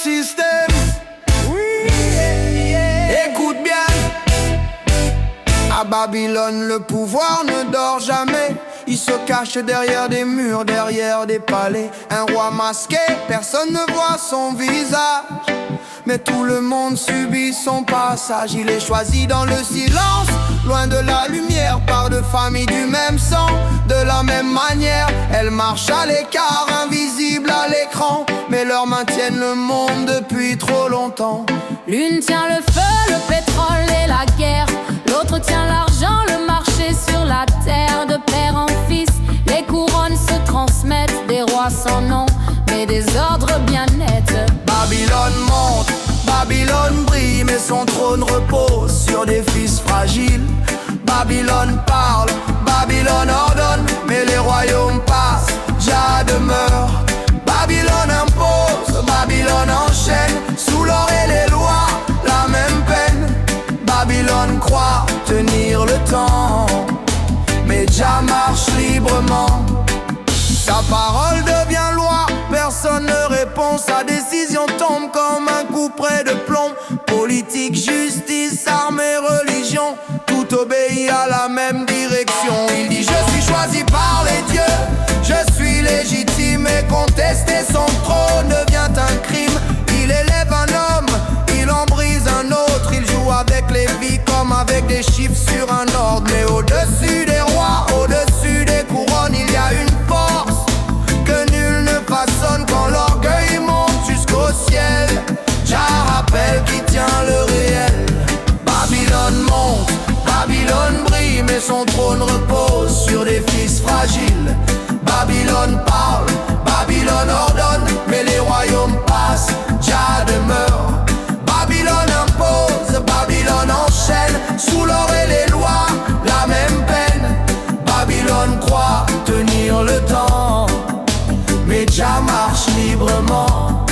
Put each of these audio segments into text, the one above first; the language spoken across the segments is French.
système. Oui, écoute bien. À Babylone, le pouvoir ne dort jamais. Il se cache derrière des murs, derrière des palais. Un roi masqué, personne ne voit son visage, mais tout le monde subit son passage. Il est choisi dans le silence, loin de la lumière, par deux familles du même sang. De la même manière, elles marchent à l'écart, invisibles à l'écran, mais leur maintiennent le monde depuis trop longtemps. L'une tient le feu, le pétrole et la guerre. L'autre tient l'argent, le marché sur la terre. De père en fils, les couronnes se transmettent. Des rois sans nom, mais des ordres bien nets. Babylone monte, Babylone brille, mais son trône repose sur des fils fragiles. Babylone parle, Babylone ordonne, mais les royaumes passent, Jah demeure. Babylone impose, Babylone enchaîne, sous l'or et les lois, la même peine. Babylone croit tenir le temps, mais Jah marche librement. Sa parole devient loi, personne ne répond. Sa décision tombe comme un coup près de plomb. Politique, justice, armée, religion, tout obéit à la même direction. Il dit: je suis choisi par les dieux, je suis légitime, et contester son trône devient un crime. Il élève un homme, il en brise un autre. Il joue avec les vies comme avec des chiffres sur un ordre. Mais au-dessus des rois, au-dessus des couronnes, il y a une force que nul ne façonne. Quand l'orgueil monte jusqu'au ciel, Jah rappelle qui tient le réel. Babylone monte, Babylone brille, mais son trône repose sur des fils fragiles. Babylone parle, Babylone ordonne, mais les royaumes passent, Jah demeure. Babylone impose, Babylone enchaîne, sous l'or et les lois, la même peine. Babylone croit tenir le temps, mais Jah marche librement.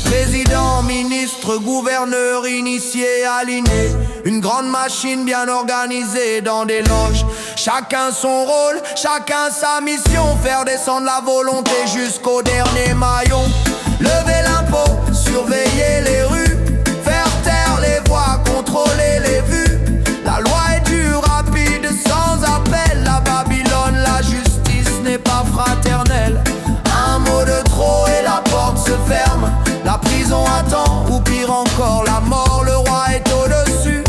Président, ministre, gouverneur, initié, aligné, une grande machine bien organisée dans des loges. Chacun son rôle, chacun sa mission, faire descendre la volonté jusqu'au dernier maillon. Lever l'impôt, surveiller les rues, faire taire les voix, contrôler les vues. La loi est dure, rapide, sans appel. La Babylone, la justice n'est pas fraternelle. Un mot de trop et la porte se ferme. La prison attend, ou pire encore, la mort. Le roi est au-dessus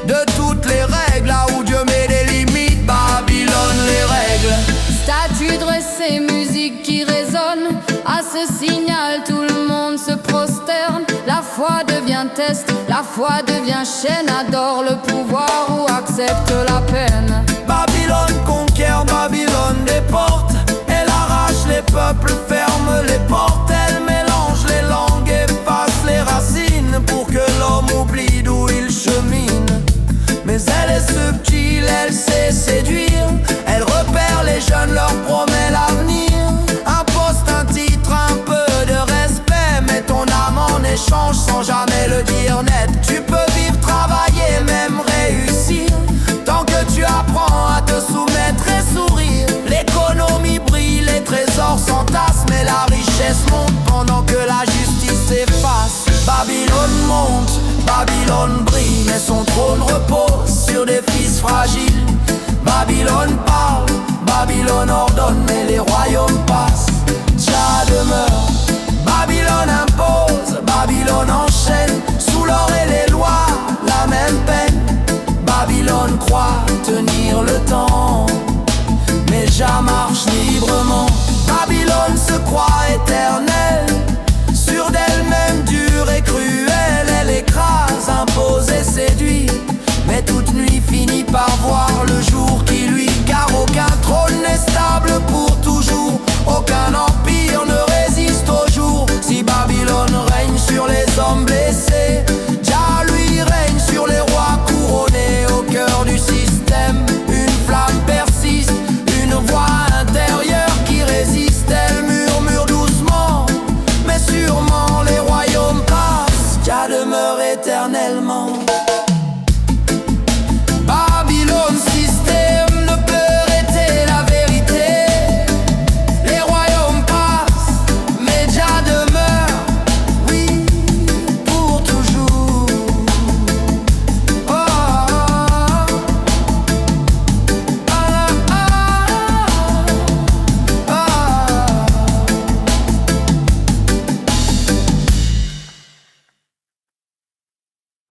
de toutes les règles. Là où Dieu met des limites, Babylone les règle. Statue dressée, musique qui résonne. À ce signal, tout le monde se prosterne. La foi devient test, la foi devient chaîne. Adore le pouvoir ou accepte la peine. Babylone conquiert, Babylone déporte. Elle arrache les peuples, ferme les portes. Elle mélange les langues, efface les racines, pour que l'homme oublie d'où il chemine. Mais elle est subtile, elle sait séduire. Elle repère les jeunes, leur promet l'avenir. Un poste, un titre, un peu de respect, mais ton âme en échange sans jamais le dire net. Tu peux vivre, travailler, même réussir, tant que tu apprends à te soumettre et sourire. L'économie brille, les trésors s'entassent, mais la richesse monte pendant que la justice s'efface. Babylone monte, Babylone brille, mais son trône repose sur des fils fragiles. Babylone parle, Babylone ordonne, mais les royaumes passent, Jah demeure. Babylone impose, Babylone enchaîne, sous l'or et les lois, la même peine. Babylone croit tenir le temps, mais Jah marche librement. Babylone se croit éternelle, sur d'elle-même dure et cruelle. Elle écrase, impose et séduit, mais toute nuit finit par voir